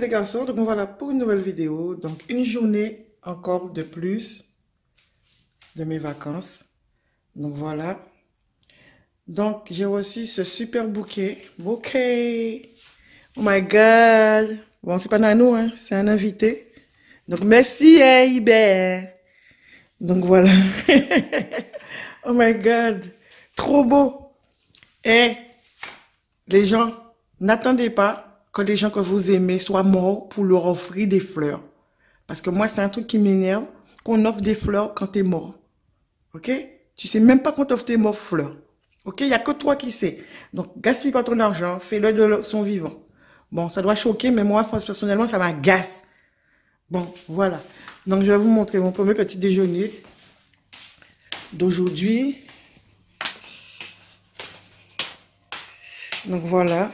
les garçons, donc voilà pour une nouvelle vidéo. Donc une journée encore de plus de mes vacances. Donc voilà. Donc j'ai reçu ce super bouquet. Oh my god. Bon, c'est pas Nanou, hein, c'est un invité. Donc merci Hubert. Donc voilà. Oh my god. Trop beau. Et les gens, n'attendez pas que les gens que vous aimez soient morts pour leur offrir des fleurs. Parce que moi, c'est un truc qui m'énerve, qu'on offre des fleurs quand t'es mort. Ok? Tu sais même pas qu'on t'offre tes morts fleurs. Ok? Il n'y a que toi qui sais. Donc, gaspille pas ton argent, fais-le de son vivant. Bon, ça doit choquer, mais moi, personnellement, ça m'agace. Bon, voilà. Donc, je vais vous montrer mon premier petit déjeuner d'aujourd'hui. Donc, voilà.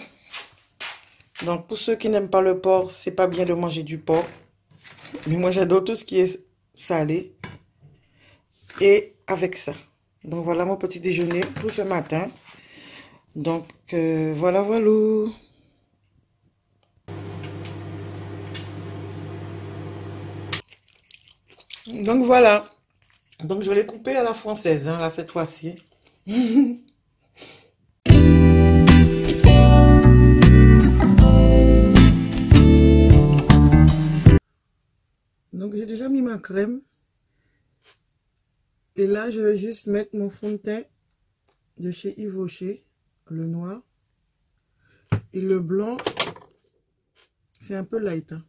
Donc, pour ceux qui n'aiment pas le porc, c'est pas bien de manger du porc. Mais moi, j'adore tout ce qui est salé. Et avec ça. Donc, voilà mon petit déjeuner pour ce matin. Donc, voilà. Donc, voilà. Donc, je vais les couper à la française, hein, là, cette fois-ci. Donc, j'ai déjà mis ma crème. Et là, je vais juste mettre mon fond de teint de chez Yves Rocher, le noir. Et le blanc, c'est un peu light. Hein.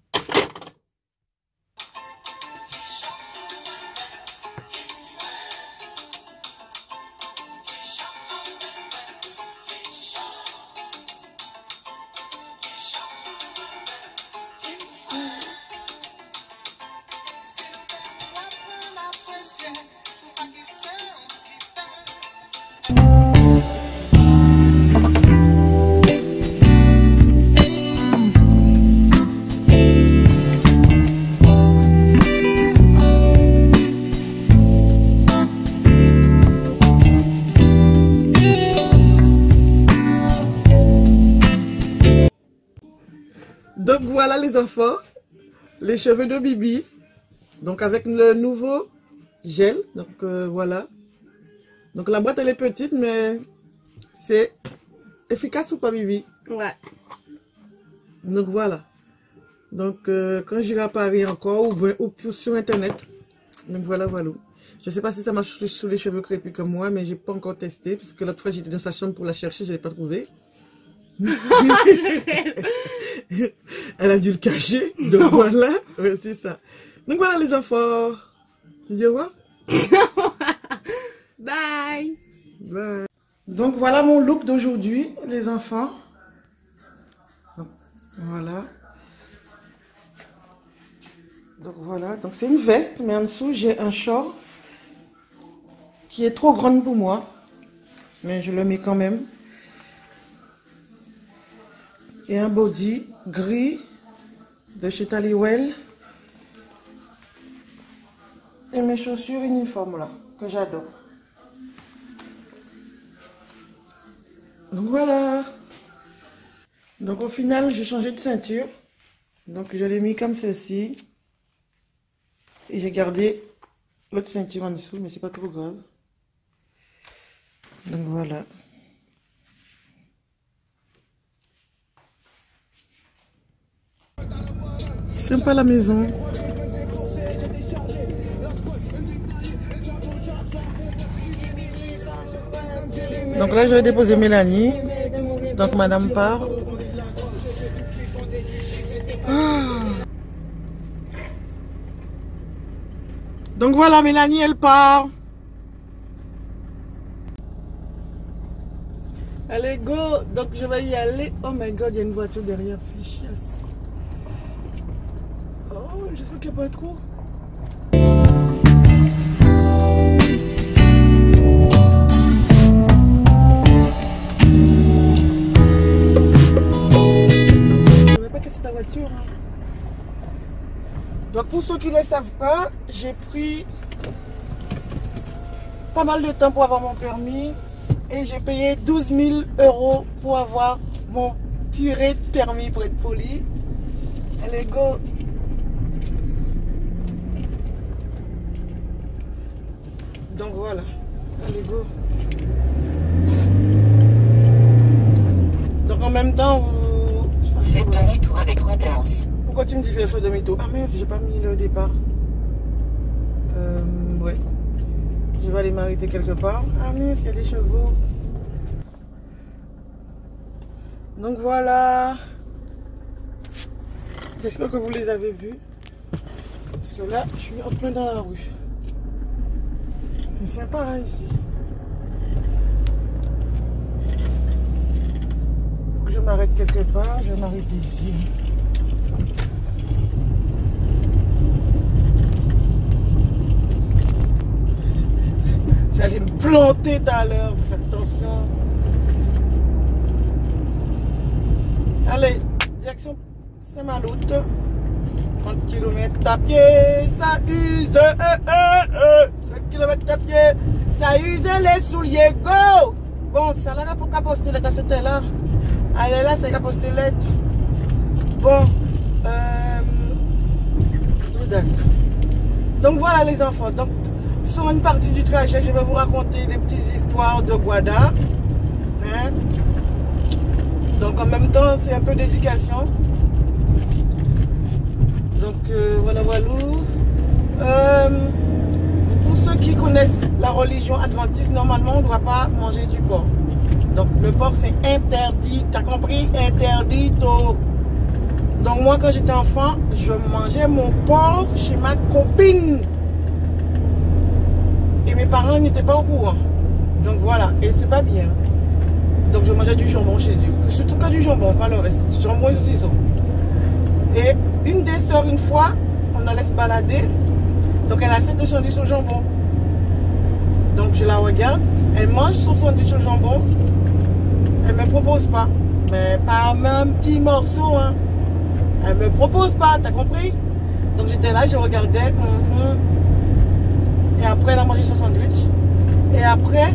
Donc voilà les enfants, les cheveux de Bibi, donc avec le nouveau gel, donc voilà. Donc la boîte elle est petite mais c'est efficace ou pas Bibi? Ouais. Donc voilà. Donc quand j'irai à Paris encore ou sur internet, donc voilà. Je sais pas si ça marche sous les cheveux crépus comme moi, mais j'ai pas encore testé parce que l'autre fois j'étais dans sa chambre pour la chercher, je l'ai pas trouvée. Elle a dû le cacher. Donc voilà. Ouais, c'est ça. Donc voilà les enfants. Tu dis au revoir. Bye. Bye. Donc voilà mon look d'aujourd'hui les enfants. Donc, voilà. Donc voilà. Donc c'est une veste mais en dessous j'ai un short qui est trop grande pour moi. Mais je le mets quand même. Et un body gris de chez Taliwell. Et mes chaussures uniformes là, que j'adore. Donc voilà. Donc au final, j'ai changé de ceinture. Donc je l'ai mis comme ceci. Et j'ai gardé l'autre ceinture en dessous, mais c'est pas trop grave. Donc voilà. C'est pas la maison. Donc là, je vais déposer Mélanie. Donc madame part. Donc voilà, Mélanie, elle part. Allez, go. Donc je vais y aller. Oh my god, il y a une voiture derrière. Fichasse. Oh, j'espère qu'il n'y a pas trop. Je ne vais pas casser ta voiture. Hein. Donc pour ceux qui ne le savent pas, j'ai pris pas mal de temps pour avoir mon permis. Et j'ai payé 12 000 € pour avoir mon purée de permis pour être poli. Allez, go. Donc voilà. Allez, go. Donc en même temps, vous... Faites demi-tour avec prudence. Pourquoi tu me dis fais demi-tour? Ah mince, j'ai pas mis le départ. Ouais. Je vais aller m'arrêter quelque part. Ah mince, il y a des chevaux. Donc voilà. J'espère que vous les avez vus. Parce que là, je suis en plein dans la rue. C'est sympa hein, ici. Faut que je m'arrête quelque part. Je vais m'arrêter ici. J'allais me planter tout à l'heure. Faites attention. Allez, direction Saint-Malo. 30 km à pied, ça use. 5 km à pied, ça use les souliers. Go! Bon, ça là pour Capostélette, c'était là. Allez là, c'est Capostélette. Bon, donc voilà les enfants. Donc, sur une partie du trajet, je vais vous raconter des petites histoires de Guada. Hein? Donc en même temps, c'est un peu d'éducation. Donc voilà, voilà. Pour ceux qui connaissent la religion adventiste, normalement, on ne doit pas manger du porc. Donc le porc, c'est interdit. T'as compris? Interdit. Donc moi, quand j'étais enfant, je mangeais mon porc chez ma copine. Et mes parents n'étaient pas au courant. Donc voilà. Et c'est pas bien. Donc je mangeais du jambon chez eux. Surtout que du jambon, pas le reste. Jambon et saucisson. Et une des sœurs, une fois, on allait se balader. Donc elle a 7 sandwichs au jambon. Donc je la regarde. Elle mange son sandwich au jambon. Elle ne me propose pas. Mais pas un petit morceau. Hein. Elle ne me propose pas, t'as compris? Donc j'étais là, je regardais. Et après elle a mangé son sandwich. Et après,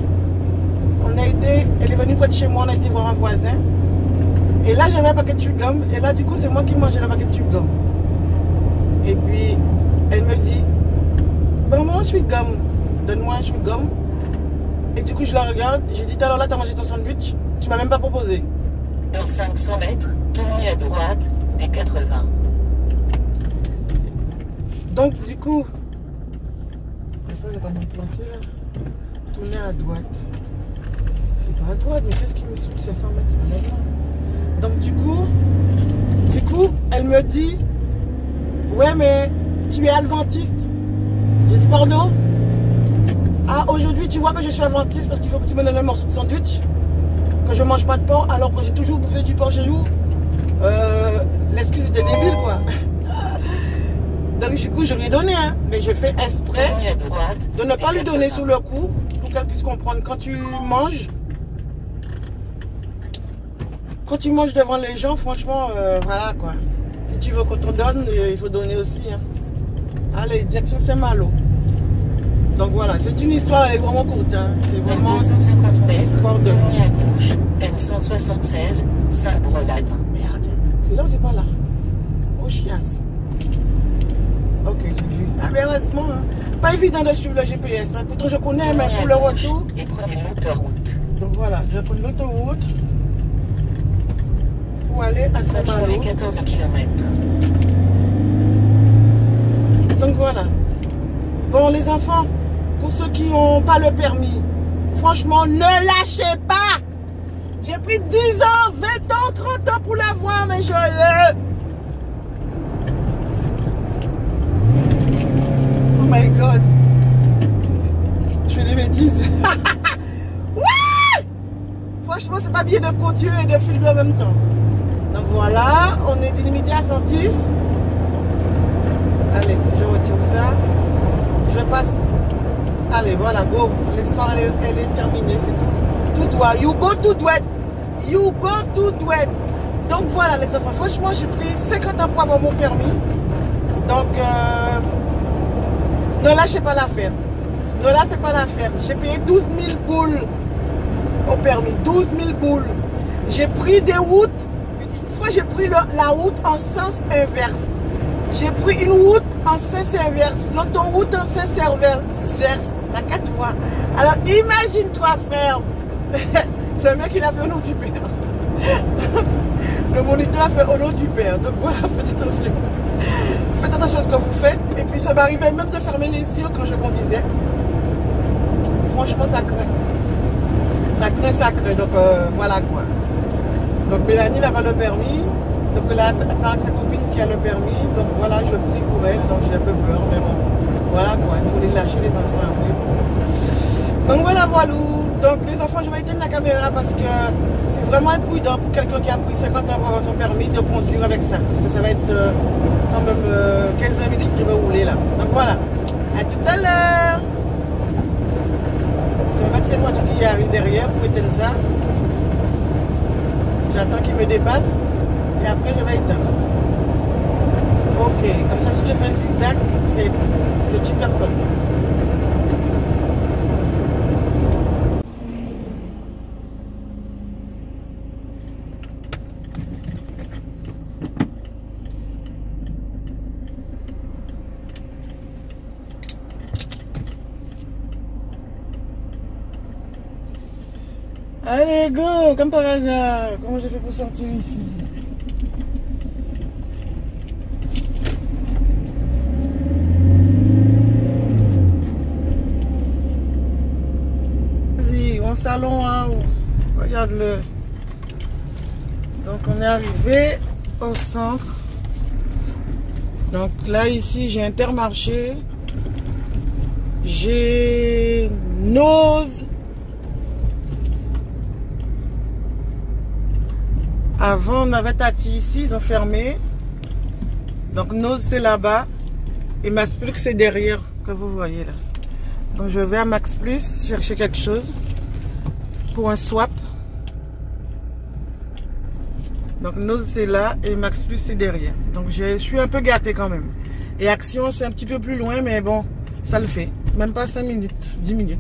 elle est venue près de chez moi, on a été voir un voisin. Et là j'avais un paquet de chewing-gum. Et là du coup c'est moi qui mangeais le paquet de chewing-gum. Et puis elle me dit, ben moi un chewing-gum, donne-moi un chewing-gum. Et du coup je la regarde, j'ai dit alors là t'as mangé ton sandwich, tu m'as même pas proposé. Dans 500 mètres, tournez à droite, des 80. Donc du coup, j'espère que je vais pas me planter là. Tournez à droite. C'est pas à droite, mais qu'est-ce qui me suit 500 mètres, c'est pas là. Donc du coup, elle me dit, ouais mais tu es adventiste. J'ai dit pardon. Ah aujourd'hui tu vois que je suis adventiste parce qu'il faut que tu me donnes un morceau de sandwich. Que je mange pas de porc alors que j'ai toujours bouffé du porc chez vous. L'excuse était débile quoi. Donc du coup je lui ai donné hein, mais je fais exprès de ne pas lui donner sur le coup pour qu'elle puisse comprendre quand tu manges. Quand tu manges devant les gens, franchement, voilà quoi. Si tu veux qu'on te donne, il faut donner aussi. Hein. Allez, direction Saint-Malo. Donc voilà, c'est une histoire, elle est vraiment courte. Hein. C'est vraiment 250 mètres, histoire de... tournez à gauche, N176, Saint-Brelade. Merde, c'est là ou c'est pas là? Oh chiasse. Ok, j'ai vu. Ah mais heureusement, hein. Pas évident de suivre le GPS. Hein. Pourtant je connais, mais pour le retour... Et prenez l'autoroute. Donc voilà, je vais prendre l'autoroute pour aller à Saint-Malo. 14 km. Donc voilà. Bon les enfants, pour ceux qui n'ont pas le permis, franchement ne lâchez pas. J'ai pris 10 ans, 20 ans, 30 ans pour l'avoir, mais je l'ai. Oh my god. Je fais des bêtises. Ouais. Franchement c'est pas bien de conduire et de filmer en même temps. Donc voilà, on est délimité à 110. Allez, je retire ça. Je passe. Allez, voilà, go. L'histoire, elle est terminée. C'est tout droit. You go to droite. You go to droite. Donc voilà, les enfants. Franchement, j'ai pris 50 ans pour avoir mon permis. Donc, ne lâchez pas l'affaire. Ne lâchez pas l'affaire. J'ai payé 12 000 boules au permis. 12 000 boules. J'ai pris des routes. fois, j'ai pris la route en sens inverse. J'ai pris une route en sens inverse, l'autoroute en sens inverse, la 4 voies. Alors, imagine-toi, frère, le mec, il a fait au nom du Père. Le moniteur a fait au nom du Père. Donc voilà, faites attention. Faites attention à ce que vous faites. Et puis, ça m'arrivait même de fermer les yeux quand je conduisais. Franchement, ça craint. Ça craint, ça craint. Donc, voilà quoi. Donc, Mélanie n'a pas le permis. Donc là, elle part avec sa copine qui a le permis. Donc voilà, je prie pour elle. Donc j'ai un peu peur. Mais bon, voilà quoi. Il faut les lâcher, les enfants, après. Donc voilà, voilà. Donc les enfants, je vais éteindre la caméra parce que c'est vraiment imprudent pour quelqu'un qui a pris 50 ans pour avoir son permis de conduire avec ça. Parce que ça va être quand même 15-20 minutes que je vais rouler là. Donc voilà. À tout à l'heure. Je regarde cette voiture qui arrive derrière pour éteindre ça. J'attends qu'il me dépasse. Et après, je vais éteindre. Ok, comme ça, si je fais un zigzag, je tue personne. Allez, go, comme par hasard. Comment j'ai fait pour sortir ici? Salon en haut, regarde-le. Donc on est arrivé au centre. Donc là ici j'ai Intermarché, j'ai Nose. Avant on avait Tati ici, ils ont fermé. Donc Nose c'est là-bas et Max Plus c'est derrière que vous voyez là. Donc je vais à Max Plus chercher quelque chose pour un swap. Donc Nose c'est là et Max Plus c'est derrière. Donc je suis un peu gâté quand même. Et Action c'est un petit peu plus loin mais bon, ça le fait. Même pas 5 minutes, 10 minutes.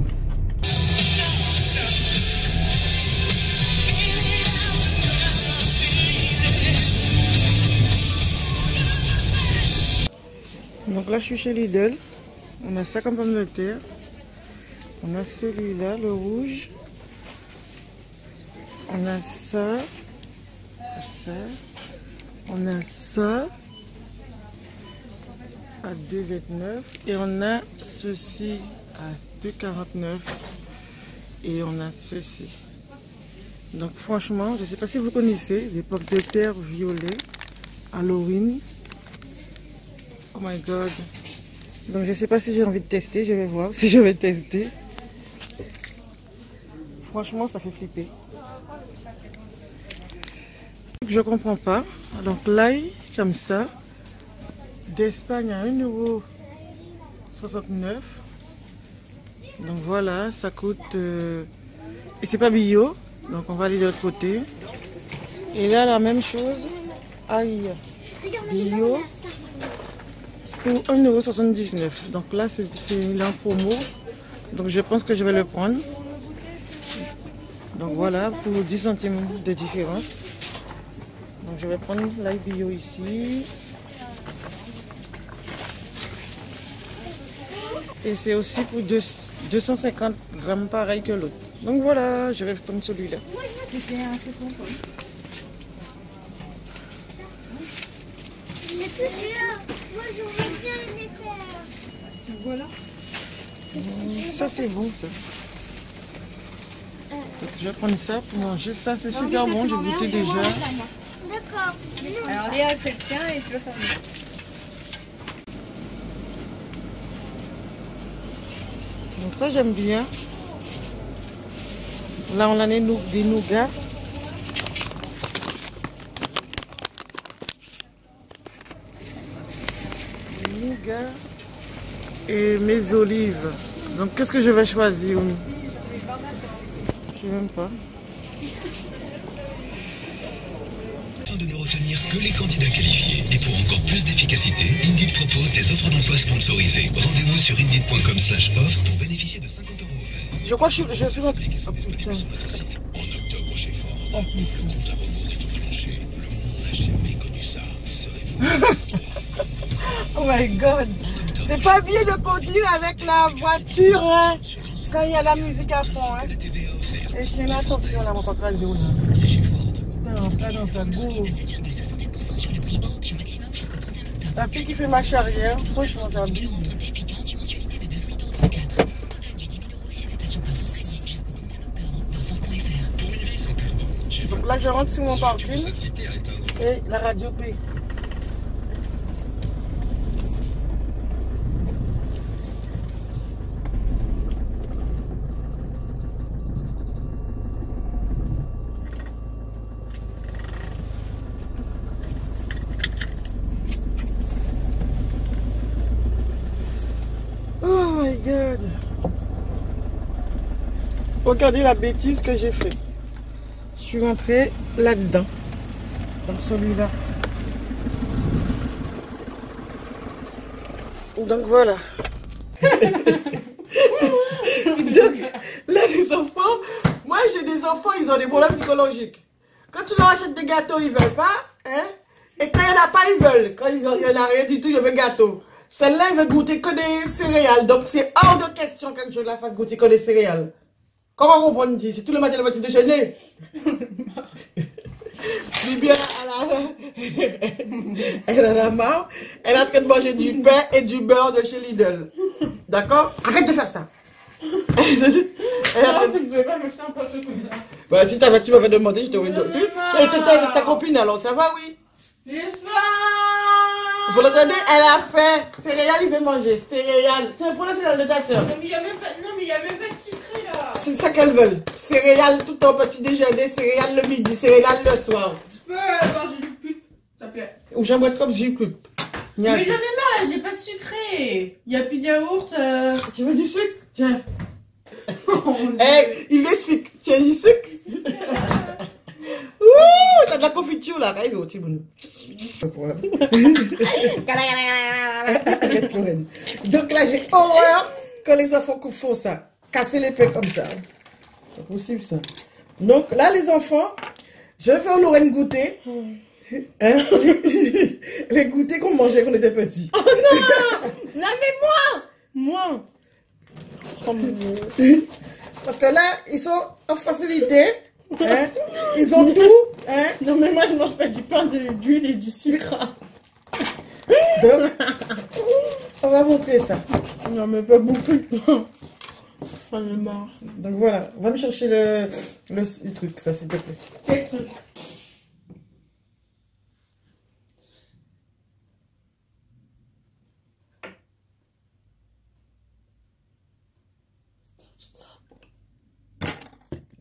Donc là je suis chez Lidl. On a ça comme pomme de terre. On a celui-là, le rouge. On a ça, on a ça à 2,29 et on a ceci à 2,49 et on a ceci. Donc franchement, je ne sais pas si vous connaissez les pommes de terre violet Halloween. Oh my god. Donc je ne sais pas si j'ai envie de tester, je vais voir si je vais tester. Franchement, ça fait flipper. Je comprends pas. Donc l'ail comme ça d'Espagne à 1,69 €. Donc voilà, ça coûte et c'est pas bio. Donc on va aller de l'autre côté. Et là la même chose, ail bio pour 1,79 €. Donc là c'est en promo. Donc je pense que je vais le prendre. Donc voilà, pour 10 centimes de différence. Donc je vais prendre l'ail bio ici. Et c'est aussi pour 250 grammes pareil que l'autre. Donc voilà, je vais prendre celui-là. J'ai plus celui-là. Moi j'aurais bien aimé faire. Voilà. Ça c'est bon ça. Donc, je vais prendre ça pour manger. Ça c'est super bon, j'ai goûté déjà. D'accord. Alors Léa fait le sien et tu vas faire le mien. Donc ça j'aime bien. Là on a des nougats. Des nougats et mes olives. Donc qu'est-ce que je vais choisir? Je sais même pas. Afin de ne retenir que les candidats qualifiés. Et pour encore plus d'efficacité, Indeed propose des offres d'emploi sponsorisées. Rendez-vous sur Indeed.com/offre pour bénéficier de 50 € offerts. Je crois que je suis en... Disponible sur notre site. En octobre chez Ford, le compte à rebours est enclenché. Le monde j'ai jamais connu ça. Serez-vous Oh my god. C'est pas bien de conduire avec la voiture hein, quand il y a la musique à fond. Hein. Et je fais attention là, mon papa Joe. Non, pas dans sa goût. La fille qui fait marche arrière, franchement, ça abuse. Donc là, je rentre sur mon parking et la radio P. Oh my god. Regardez la bêtise que j'ai fait. Je suis rentrée là-dedans. Dans celui-là. Donc voilà. Donc là les enfants, moi j'ai des enfants, ils ont des problèmes psychologiques. Quand tu leur achètes des gâteaux, ils veulent pas. Hein? Et quand il n'y en a pas, ils veulent. Quand il n'y en a rien du tout, ils veulent gâteau. Celle-là, elle veut goûter que des céréales. Donc, c'est hors de question que je la fasse goûter que des céréales. Comment comprendre dit? C'est tout le matin le petit déjeuner. Bibi, elle en a marre. Elle est en train de manger du pain et du beurre de chez Lidl. D'accord? Arrête de faire ça. Bah, si tu m'avais demandé, je t'aurais donné. Ta copine, alors, ça va, oui? J'ai faim. Vous l'entendez? Elle a faim. Céréales, il veut manger. Céréales. Tiens, prends la céréale de ta soeur. Non, mais il n'y a même pas de sucré là. C'est ça qu'elles veulent. Céréales tout au petit déjeuner, céréales le midi, céréales le soir. Je peux avoir du liquide, s'il te plaît. Ou j'aimerais comme du cube. Mais j'en ai marre là, j'ai pas de sucré. Il n'y a plus de yaourt. Tu veux du sucre? Tiens. Hey, il est sucre. Tiens, du sucre. Ouh, t'as de la confiture là. Arrive au Tiboun. Donc là, j'ai horreur que les enfants font ça. Casser les pains comme ça. C'est possible ça. Donc là, les enfants, je vais faire Lorraine goûter. Hein? Les goûters qu'on mangeait quand on était petits. Oh non! Non mais moi! Oh mon Dieu. Parce que là, ils sont en facilité. Hein? Ils ont tout. Hein? Non mais moi je mange pas du pain, de l'huile et du sucre. Donc, on va montrer ça. Non mais pas beaucoup de pain. J'en ai marre. Donc voilà, va me chercher le truc, ça s'il te plaît. Quel truc?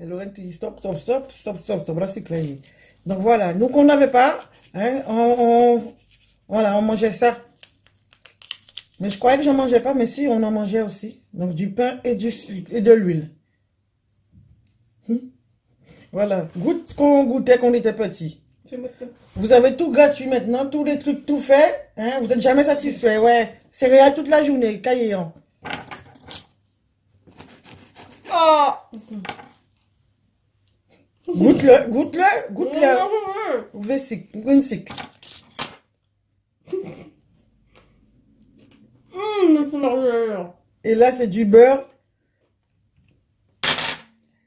Et Lorraine qui dit stop, stop, stop, stop, stop, stop. Là, c'est clair. Donc voilà, nous qu'on n'avait pas, hein, voilà, on mangeait ça. Mais je croyais que je n'en mangeais pas, mais si, on en mangeait aussi. Donc du pain et de l'huile. Voilà, goûte ce qu'on goûtait quand on était petit. Vous avez tout gratuit maintenant, tous les trucs tout fait. Hein, vous n'êtes jamais satisfait, ouais. Céréales toute la journée, caillant. Oh! Goûte-le, goûte-le, goûte-le. Vous une sick. Et là, c'est du beurre.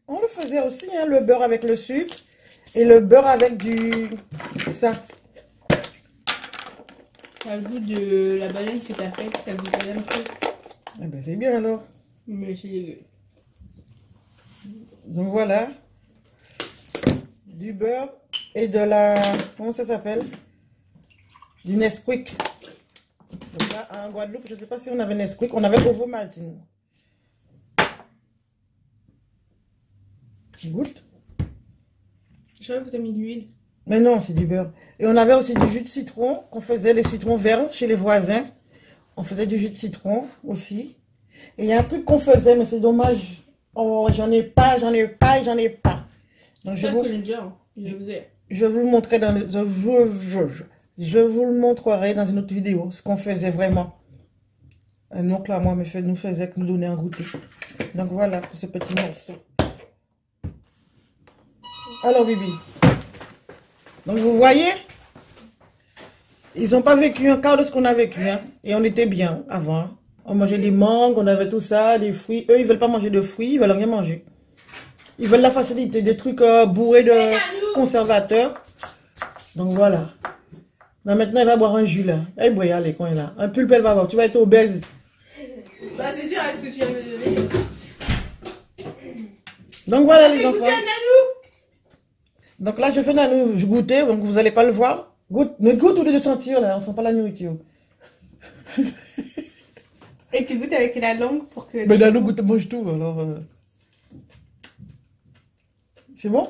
On le faisait aussi, hein, le beurre avec le sucre. Et le beurre avec du... ça. Ça goût de la banane que t'as faite, ça goûte la même chose. Ah ben, c'est bien alors. Mais c'est dégueu. Donc voilà. Du beurre et de la... Comment ça s'appelle? Du Nesquik. Donc là, en Guadeloupe, je ne sais pas si on avait Nesquik. On avait Ovomaltine. Goûte. Je savais que vous avez mis de l'huile. Mais non, c'est du beurre. Et on avait aussi du jus de citron, qu'on faisait, les citrons verts chez les voisins. On faisait du jus de citron aussi. Et il y a un truc qu'on faisait, mais c'est dommage. Oh, j'en ai pas. Donc Je connais déjà, hein. Je vous ai. je vous le montrerai dans le, je vous le montrerai dans une autre vidéo, ce qu'on faisait vraiment. Un oncle à moi nous faisait nous donner un goûter. Donc voilà pour ce petit morceau. Alors Bibi. Donc vous voyez, Ils n'ont pas vécu un quart de ce qu'on a vécu. Hein. Et on était bien avant. On mangeait des mangues, on avait tout ça, des fruits. Eux, ils veulent pas manger de fruits, ils veulent rien manger. Ils veulent la facilité, des trucs bourrés de conservateurs. Donc voilà. Là, maintenant, elle va boire un jus là. Elle boit, allez, quand elle est là. Un pulpe, elle va boire. Tu vas être obèse. Bah, c'est sûr, avec ce que tu viens de me donner. Donc voilà, les enfants. Goûtez à Nanou. Donc là, je fais Nanou goûter, donc vous n'allez pas le voir. Goûte, mais goûte au lieu de sentir, là. On sent pas la nourriture. Et tu goûtes avec la langue pour que... Mais Nanou goûte, mange tout, alors... C'est bon?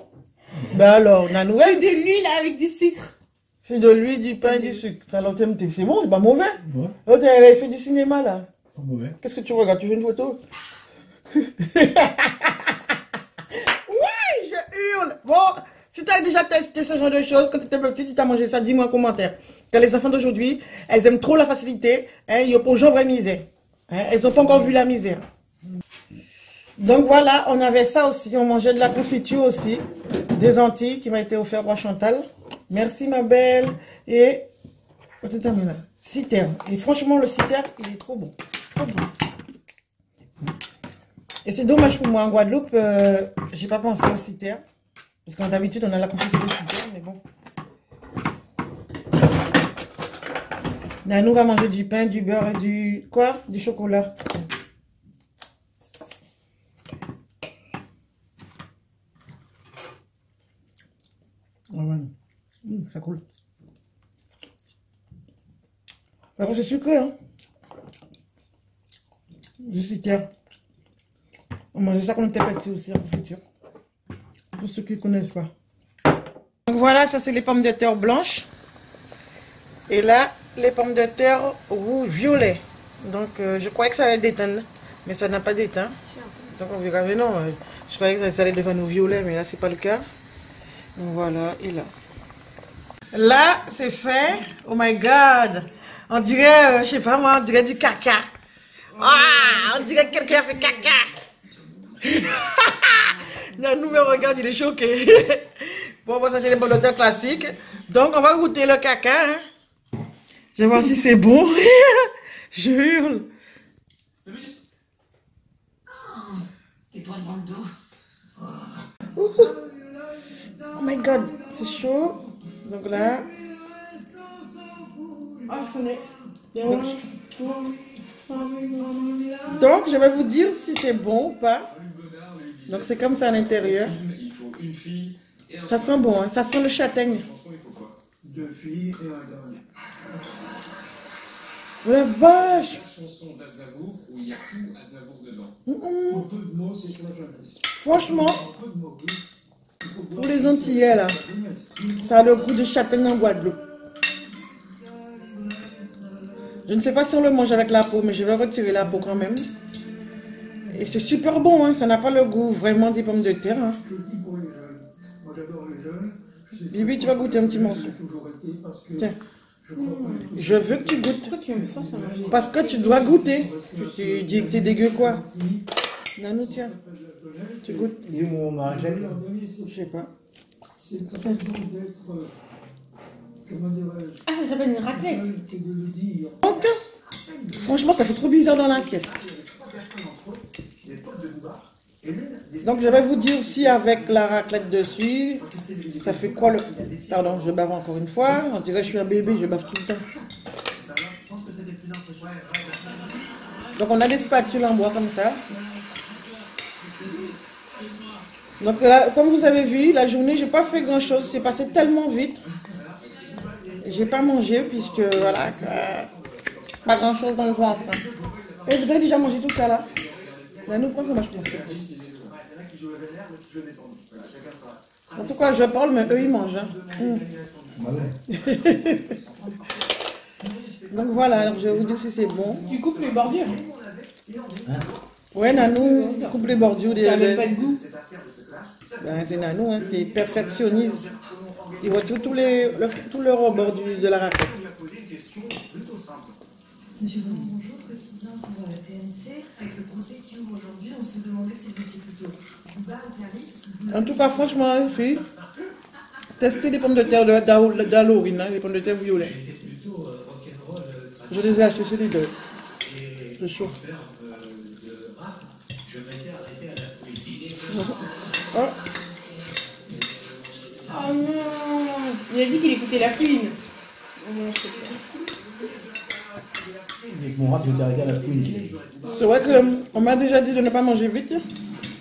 Ben alors, Nanou, C'est de l'huile avec du sucre. c'est de l'huile, du pain et du sucre. Ça l'entête. C'est bon, c'est pas mauvais. Ouais. Oh, tu avais fait du cinéma, là. Pas mauvais. Qu'est-ce que tu regardes? Tu veux une photo? Ouais, je hurle. Bon, si tu as déjà testé ce genre de choses, quand tu étais petit, tu t'as mangé ça, dis-moi en commentaire. Car les enfants d'aujourd'hui, elles aiment trop la facilité. Hein, ils ont gens vraie misère. Hein, elles n'ont pas encore vu la misère. Donc voilà, on avait ça aussi. On mangeait de la confiture aussi. Des Antilles qui m'a été offert par Chantal. Merci ma belle. Et, tout à là. Citer. Et franchement, le citer, il est trop bon. Trop bon. Et c'est dommage pour moi en Guadeloupe, j'ai pas pensé au citer. Parce qu'en d'habitude, on a la confiture de citer, mais bon. Nanou va manger du pain, du beurre et du... Quoi? Du chocolat. Oh, ouais. Ça coule. Par contre, c'est sucré, hein. Du citer. On mangeait ça quand on était petit aussi en confiture. Pour ceux qui ne connaissent pas. Donc voilà, ça c'est les pommes de terre blanches. Et là, les pommes de terre rouge, violet. Donc je croyais que ça allait déteindre. Mais ça n'a pas d'éteint. Donc on verra. Mais non, je croyais que ça allait devenir violet, mais là c'est pas le cas. Donc voilà, et là. Là, c'est fait. Oh my god. On dirait, je sais pas moi, on dirait du caca. Ah, on dirait que quelqu'un a fait caca. Nanou me regarde, il est choqué. Bon, ça c'est les pommes de terre classiques. Donc, on va goûter le caca. Hein. Je vais voir si c'est bon. Je hurle. T'es pas dans le dos. Oh my god, c'est chaud. Donc là. Ah, je connais. Donc, je vais vous dire si c'est bon ou pas. Donc, c'est comme ça à l'intérieur. Ça sent bon, hein? Ça sent le châtaigne. 2 filles et un dingue. La vache! La chanson d'Aznavour où il y a tout Aznavour dedans. En peu de mots, c'est sa jeunesse. Franchement, En peu de mots, oui. Il faut voir pour les Antillais, là, la jeunesse. ça a le goût de châtaigne en Guadeloupe. Je ne sais pas si on le mange avec la peau, mais je vais retirer la peau quand même. Et c'est super bon, hein? Ça n'a pas le goût vraiment des pommes de terre. Hein? Je le dis pour les jeunes. Moi, j'adore les jeunes. Bibi, tu vas goûter un petit morceau. J'ai toujours été parce que Tiens, je crois pas. je veux que tu goûtes. Pourquoi tu me forces à manger? Parce que tu dois goûter. Tu dis que c'est dégueu quoi? Nanou, tiens. Tu goûtes? Il est mon mari. Je sais pas. C'est une façon d'être. Comment dirais-je? Ah, ça s'appelle une raclette. Que de le dire. Donc, franchement, ça fait trop bizarre dans l'assiette. Donc, je vais vous dire aussi avec la raclette dessus, ça fait quoi le... Pardon, je bave encore une fois. On dirait que je suis un bébé, je bave tout le temps. Donc, on a des spatules en bois comme ça. Donc, là, comme vous avez vu, la journée, j'ai pas fait grand-chose. C'est passé tellement vite. J'ai pas mangé puisque, voilà, pas grand-chose dans le ventre. Et vous avez déjà mangé tout ça là? Là, nous, pourquoi je mange pas ça? En tout cas, je parle, mais eux, ils mangent. Hein. Donc voilà, alors je vais vous dire si c'est bon. Tu coupes les bordures. Ouais, Nanou, coupe les bordures. Ça n'a pas de goût. Ben, c'est Nanou, hein, c'est perfectionniste. Il retire tout le rebord de la raclette. Monsieur Renaud, bonjour, quotidien pour TMC. Avec le procès qui ouvre aujourd'hui, on se demandait si vous étiez plutôt Bouba ou Caris. En tout cas, franchement, fille, testez les pommes de terre d'Alorine, hein, les pommes de terre violettes. J'étais plutôt Je les ai achetés chez Lidl. C'est chaud. Oh. Oh non. Il a dit qu'il écoutait la fouine. Oh non, je sais pas. Avec mon rap, je vais arrêter à la fouine qu'il a dit. C'est vrai qu'on m'a déjà dit de ne pas manger vite.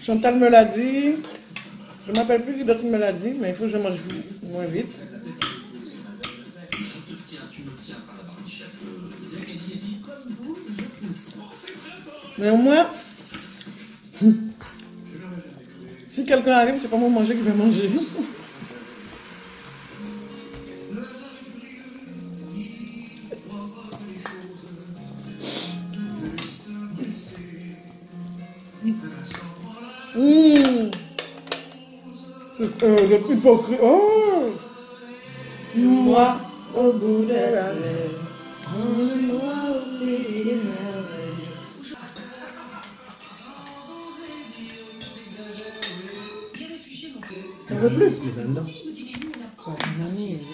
Chantal me l'a dit. Je ne m'appelle plus qui d'autre me l'a dit, mais il faut que je mange moins vite. Mais au moins, si quelqu'un arrive, c'est pas moi manger qui va manger. Le plus hypocrite. Oh! Moi, Au bout de la Ça ne veut plus. Il est là-dedans.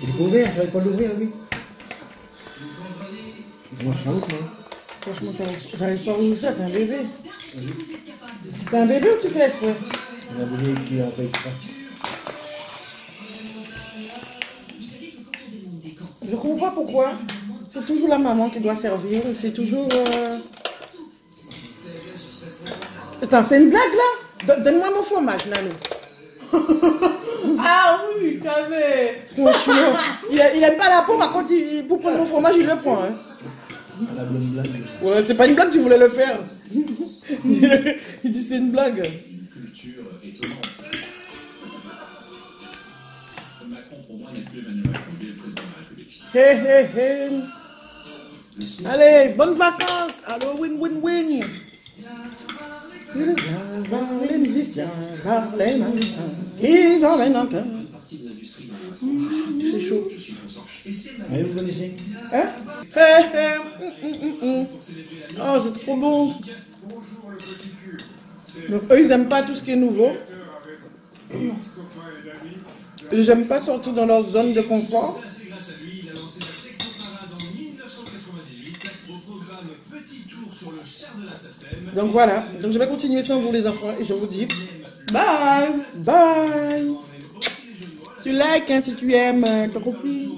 Il est ouvert, je n'arrive pas à l'ouvrir, lui. Moi, je suis un ouf, moi. Franchement, j'arrive pas à ouvrir ça, t'es un bébé. T'es un bébé ou tu fais exprès? Il a voulu qu'il en fait exprès. Je comprends pas pourquoi. C'est toujours la maman qui doit servir. C'est toujours... Attends, c'est une blague là? Donne-moi mon fromage, Nano. ah oui, t'avais. Franchement, il aime pas la peau, par contre, pour prendre mon fromage, il le prend. Hein. La bonne blague. Ouais, c'est pas une blague, tu voulais le faire. Il dit c'est une blague. Culture étonnante. Macron, pour moi, n'est plus Emmanuel Macron, il est le président de la République. Hé, hé, hé. Allez, bonnes vacances. Allô, win-win-win. Les musiciens, les magiciens, ils emmènent encore. C'est chaud. Allez, vous connaissez? Hein? Oh, c'est trop bon. Donc, eux, ils n'aiment pas tout ce qui est nouveau. Ils n'aiment pas sortir dans leur zone de confort. Donc voilà, donc je vais continuer sans vous les enfants et je vous dis Bye. bye. Tu likes hein, si tu aimes ta copine.